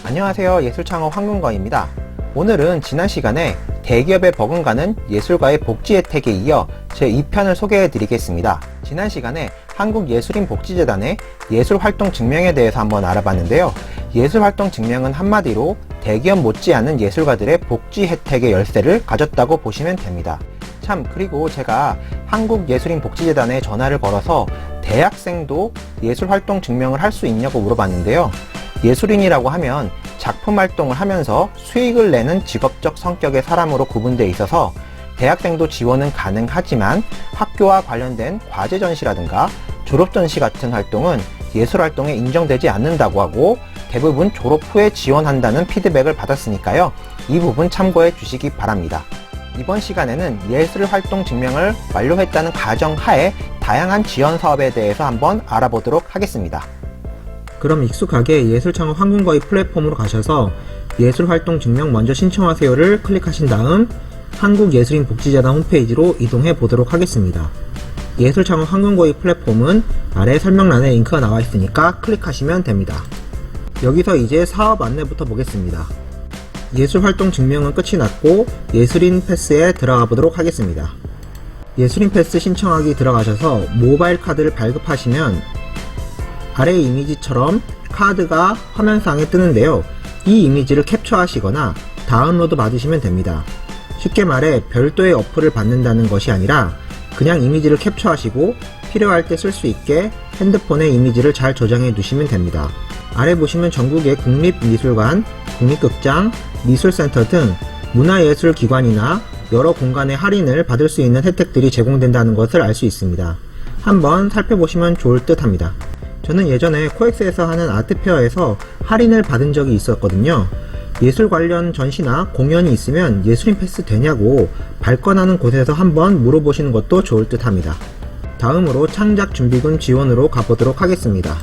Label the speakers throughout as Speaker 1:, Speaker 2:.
Speaker 1: 안녕하세요. 예술창업 황금거입니다. 오늘은 지난 시간에 대기업에 버금가는 예술가의 복지 혜택에 이어 제 2편을 소개해 드리겠습니다. 지난 시간에 한국예술인복지재단의 예술활동 증명에 대해서 한번 알아봤는데요. 예술활동 증명은 한마디로 대기업 못지않은 예술가들의 복지 혜택의 열쇠를 가졌다고 보시면 됩니다. 그리고 제가 한국예술인복지재단에 전화를 걸어서 대학생도 예술활동 증명을 할 수 있냐고 물어봤는데요. 예술인이라고 하면 작품 활동을 하면서 수익을 내는 직업적 성격의 사람으로 구분되어 있어서 대학생도 지원은 가능하지만 학교와 관련된 과제 전시라든가 졸업 전시 같은 활동은 예술 활동에 인정되지 않는다고 하고 대부분 졸업 후에 지원한다는 피드백을 받았으니까요. 이 부분 참고해 주시기 바랍니다. 이번 시간에는 예술 활동 증명을 완료했다는 가정하에 다양한 지원 사업에 대해서 한번 알아보도록 하겠습니다. 그럼 익숙하게 예술창업 황금거의 플랫폼으로 가셔서 예술활동 증명 먼저 신청하세요를 클릭하신 다음 한국예술인복지재단 홈페이지로 이동해 보도록 하겠습니다. 예술창업 황금거의 플랫폼은 아래 설명란에 링크가 나와 있으니까 클릭하시면 됩니다. 여기서 이제 사업 안내부터 보겠습니다. 예술활동 증명은 끝이 났고 예술인 패스에 들어가 보도록 하겠습니다. 예술인 패스 신청하기 들어가셔서 모바일 카드를 발급하시면 아래 이미지처럼 카드가 화면상에 뜨는데요. 이 이미지를 캡처하시거나 다운로드 받으시면 됩니다. 쉽게 말해 별도의 어플을 받는다는 것이 아니라 그냥 이미지를 캡처하시고 필요할 때 쓸 수 있게 핸드폰에 이미지를 잘 저장해 두시면 됩니다. 아래 보시면 전국의 국립미술관, 국립극장, 미술센터 등 문화예술기관이나 여러 공간의 할인을 받을 수 있는 혜택들이 제공된다는 것을 알 수 있습니다. 한번 살펴보시면 좋을 듯 합니다. 저는 예전에 코엑스에서 하는 아트페어에서 할인을 받은 적이 있었거든요. 예술 관련 전시나 공연이 있으면 예술인 패스 되냐고 발권하는 곳에서 한번 물어보시는 것도 좋을 듯 합니다. 다음으로 창작준비금 지원으로 가보도록 하겠습니다.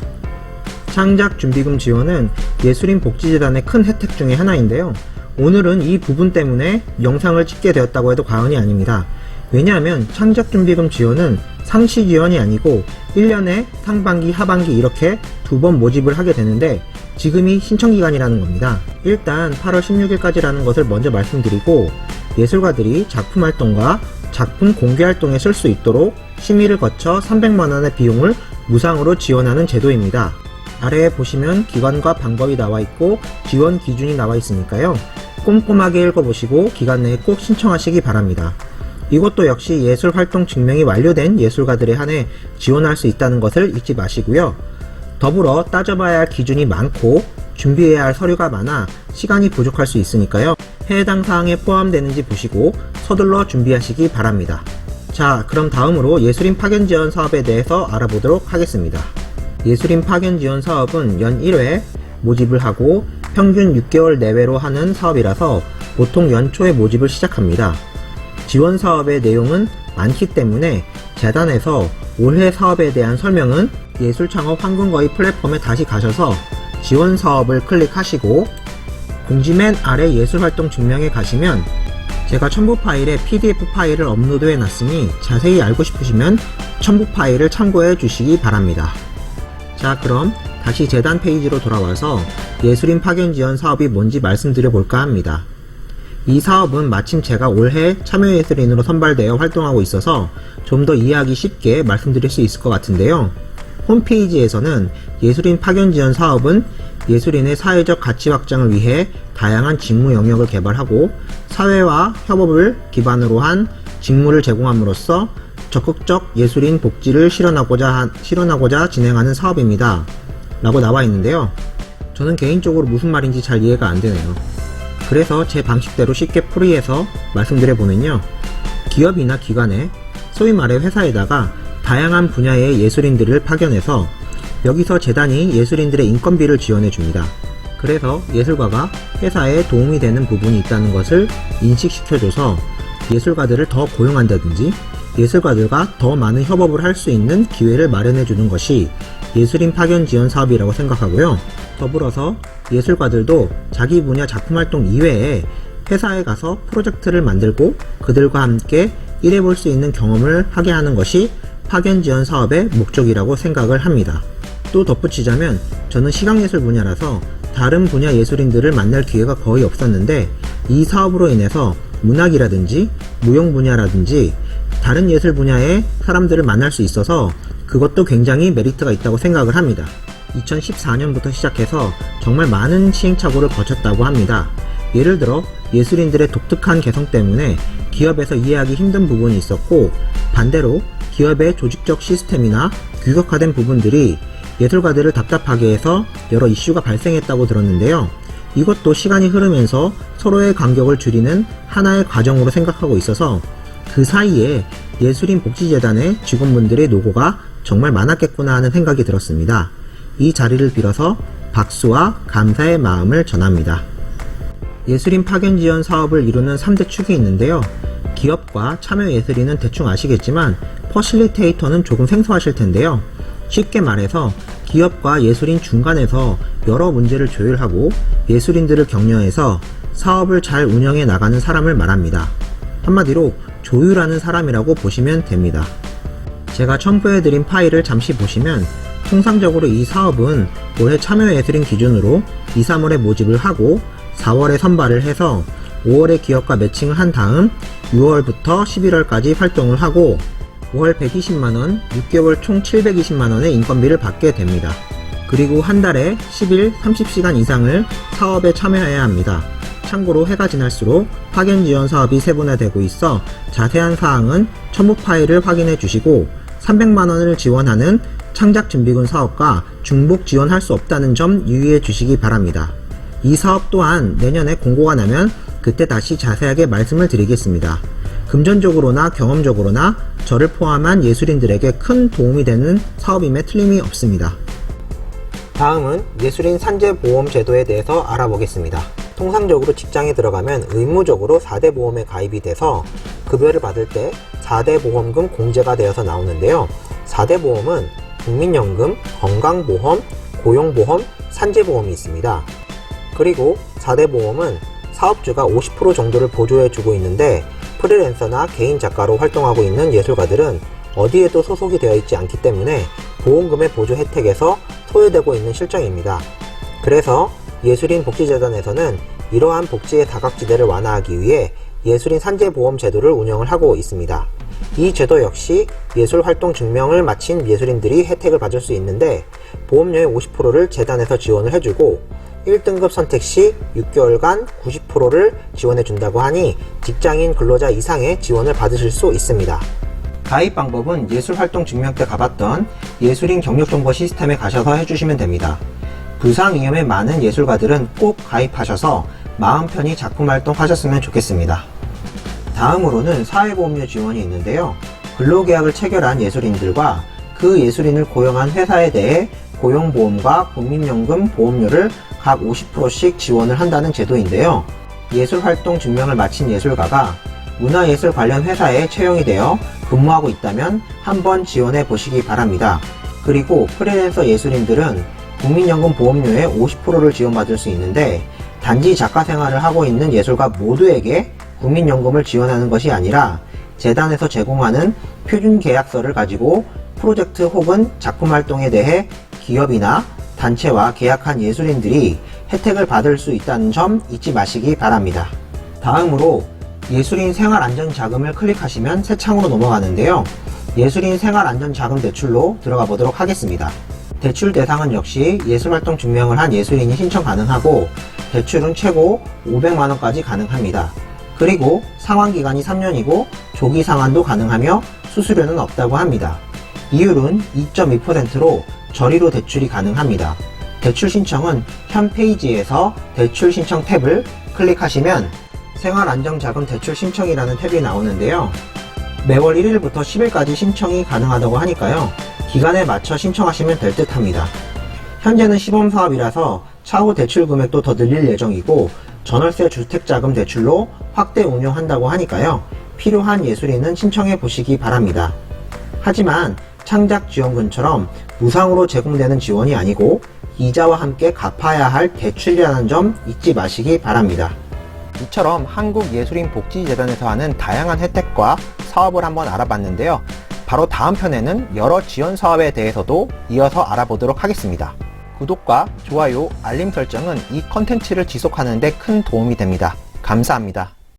Speaker 1: 창작준비금 지원은 예술인복지재단의 큰 혜택 중에 하나인데요. 오늘은 이 부분 때문에 영상을 찍게 되었다고 해도 과언이 아닙니다. 왜냐하면 창작준비금 지원은 상시기원이 아니고 1년에 상반기, 하반기 이렇게 2번 모집을 하게 되는데 지금이 신청기간이라는 겁니다. 일단 8월 16일까지라는 것을 먼저 말씀드리고 예술가들이 작품 활동과 작품 공개 활동에 쓸 수 있도록 심의를 거쳐 300만원의 비용을 무상으로 지원하는 제도입니다. 아래에 보시면 기간과 방법이 나와 있고 지원 기준이 나와 있으니까요. 꼼꼼하게 읽어보시고 기간 내에 꼭 신청하시기 바랍니다. 이것도 역시 예술활동 증명이 완료된 예술가들에 한해 지원할 수 있다는 것을 잊지 마시고요. 더불어 따져봐야 할 기준이 많고 준비해야 할 서류가 많아 시간이 부족할 수 있으니까요. 해당 사항에 포함되는지 보시고 서둘러 준비하시기 바랍니다. 자, 그럼 다음으로 예술인 파견 지원 사업에 대해서 알아보도록 하겠습니다. 예술인 파견 지원 사업은 연 1회 모집을 하고 평균 6개월 내외로 하는 사업이라서 보통 연초에 모집을 시작합니다. 지원 사업의 내용은 많기 때문에 재단에서 올해 사업에 대한 설명은 예술창업 황금거의 플랫폼에 다시 가셔서 지원 사업을 클릭하시고 공지 맨 아래 예술활동 증명에 가시면 제가 첨부 파일에 PDF 파일을 업로드해 놨으니 자세히 알고 싶으시면 첨부 파일을 참고해 주시기 바랍니다. 자, 그럼 다시 재단 페이지로 돌아와서 예술인 파견 지원 사업이 뭔지 말씀드려 볼까 합니다. 이 사업은 마침 제가 올해 참여예술인으로 선발되어 활동하고 있어서 좀 더 이해하기 쉽게 말씀드릴 수 있을 것 같은데요. 홈페이지에서는 예술인 파견 지원 사업은 예술인의 사회적 가치 확장을 위해 다양한 직무 영역을 개발하고 사회와 협업을 기반으로 한 직무를 제공함으로써 적극적 예술인 복지를 실현하고자 진행하는 사업입니다. 라고 나와 있는데요. 저는 개인적으로 무슨 말인지 잘 이해가 안 되네요. 그래서 제 방식대로 쉽게 풀이해서 말씀드려보면요. 기업이나 기관에 소위 말해 회사에다가 다양한 분야의 예술인들을 파견해서 여기서 재단이 예술인들의 인건비를 지원해줍니다. 그래서 예술가가 회사에 도움이 되는 부분이 있다는 것을 인식시켜줘서 예술가들을 더 고용한다든지 예술가들과 더 많은 협업을 할 수 있는 기회를 마련해주는 것이 예술인 파견 지원 사업이라고 생각하고요. 더불어서 예술가들도 자기 분야 작품 활동 이외에 회사에 가서 프로젝트를 만들고 그들과 함께 일해볼 수 있는 경험을 하게 하는 것이 파견 지원 사업의 목적이라고 생각을 합니다. 또 덧붙이자면 저는 시각예술 분야라서 다른 분야 예술인들을 만날 기회가 거의 없었는데 이 사업으로 인해서 문학이라든지 무용 분야라든지 다른 예술 분야의 사람들을 만날 수 있어서 그것도 굉장히 메리트가 있다고 생각을 합니다. 2014년부터 시작해서 정말 많은 시행착오를 거쳤다고 합니다. 예를 들어 예술인들의 독특한 개성 때문에 기업에서 이해하기 힘든 부분이 있었고, 반대로 기업의 조직적 시스템이나 규격화된 부분들이 예술가들을 답답하게 해서 여러 이슈가 발생했다고 들었는데요. 이것도 시간이 흐르면서 서로의 간격을 줄이는 하나의 과정으로 생각하고 있어서 그 사이에 예술인 복지재단의 직원분들의 노고가 정말 많았겠구나 하는 생각이 들었습니다. 이 자리를 빌어서 박수와 감사의 마음을 전합니다. 예술인 파견 지원 사업을 이루는 3대 축이 있는데요. 기업과 참여예술인은 대충 아시겠지만 퍼실리테이터는 조금 생소하실 텐데요. 쉽게 말해서 기업과 예술인 중간에서 여러 문제를 조율하고 예술인들을 격려해서 사업을 잘 운영해 나가는 사람을 말합니다. 한마디로 조율하는 사람이라고 보시면 됩니다. 제가 첨부해드린 파일을 잠시 보시면 통상적으로 이 사업은 올해 참여예술인 기준으로 2, 3월에 모집을 하고 4월에 선발을 해서 5월에 기업과 매칭을 한 다음 6월부터 11월까지 활동을 하고 5월 120만원, 6개월 총 720만원의 인건비를 받게 됩니다. 그리고 한 달에 10일 30시간 이상을 사업에 참여해야 합니다. 참고로 해가 지날수록 파견 지원 사업이 세분화되고 있어 자세한 사항은 첨부 파일을 확인해 주시고 300만원을 지원하는 창작준비금 사업과 중복 지원할 수 없다는 점 유의해 주시기 바랍니다. 이 사업 또한 내년에 공고가 나면 그때 다시 자세하게 말씀을 드리겠습니다. 금전적으로나 경험적으로나 저를 포함한 예술인들에게 큰 도움이 되는 사업임에 틀림이 없습니다. 다음은 예술인 산재보험 제도에 대해서 알아보겠습니다. 통상적으로 직장에 들어가면 의무적으로 4대 보험에 가입이 돼서 급여를 받을 때 4대 보험금 공제가 되어서 나오는데요. 4대 보험은 국민연금, 건강보험, 고용보험, 산재보험이 있습니다. 그리고 4대 보험은 사업주가 50% 정도를 보조해주고 있는데 프리랜서나 개인 작가로 활동하고 있는 예술가들은 어디에도 소속이 되어 있지 않기 때문에 보험금의 보조 혜택에서 소외되고 있는 실정입니다. 그래서 예술인 복지재단에서는 이러한 복지의 사각지대를 완화하기 위해 예술인 산재보험 제도를 운영을 하고 있습니다. 이 제도 역시 예술활동 증명을 마친 예술인들이 혜택을 받을 수 있는데 보험료의 50%를 재단에서 지원을 해주고 1등급 선택 시 6개월간 90%를 지원해 준다고 하니 직장인 근로자 이상의 지원을 받으실 수 있습니다. 가입 방법은 예술활동 증명 때 가봤던 예술인 경력정보 시스템에 가셔서 해주시면 됩니다. 부상 위험에 많은 예술가들은 꼭 가입하셔서 마음 편히 작품활동 하셨으면 좋겠습니다. 다음으로는 사회보험료 지원이 있는데요. 근로계약을 체결한 예술인들과 그 예술인을 고용한 회사에 대해 고용보험과 국민연금 보험료를 각 50%씩 지원을 한다는 제도인데요. 예술활동 증명을 마친 예술가가 문화예술 관련 회사에 채용이 되어 근무하고 있다면 한번 지원해 보시기 바랍니다. 그리고 프리랜서 예술인들은 국민연금 보험료의 50%를 지원받을 수 있는데 단지 작가 생활을 하고 있는 예술가 모두에게 국민연금을 지원하는 것이 아니라 재단에서 제공하는 표준계약서를 가지고 프로젝트 혹은 작품활동에 대해 기업이나 단체와 계약한 예술인들이 혜택을 받을 수 있다는 점 잊지 마시기 바랍니다. 다음으로 예술인 생활안전자금을 클릭하시면 새 창으로 넘어가는데요. 예술인 생활안전자금 대출로 들어가 보도록 하겠습니다. 대출 대상은 역시 예술활동 증명을 한 예술인이 신청 가능하고 대출은 최고 500만원까지 가능합니다. 그리고 상환기간이 3년이고 조기 상환도 가능하며 수수료는 없다고 합니다. 이율은 2.2%로 저리로 대출이 가능합니다. 대출 신청은 현 페이지에서 대출 신청 탭을 클릭하시면 생활안정자금 대출 신청이라는 탭이 나오는데요. 매월 1일부터 10일까지 신청이 가능하다고 하니까요. 기간에 맞춰 신청하시면 될 듯 합니다. 현재는 시범사업이라서 차후 대출 금액도 더 늘릴 예정이고 전월세 주택자금 대출로 확대 운영한다고 하니까요. 필요한 예술인은 신청해 보시기 바랍니다. 하지만 창작지원금처럼 무상으로 제공되는 지원이 아니고 이자와 함께 갚아야 할 대출이라는 점 잊지 마시기 바랍니다. 이처럼 한국예술인복지재단에서 하는 다양한 혜택과 사업을 한번 바로 다음 편에는 여러 지원 사업에 대해서도 이어서 알아보도록 하겠습니다. 구독과 좋아요, 알림 설정은 이 컨텐츠를 지속하는 데 큰 도움이 됩니다. 감사합니다.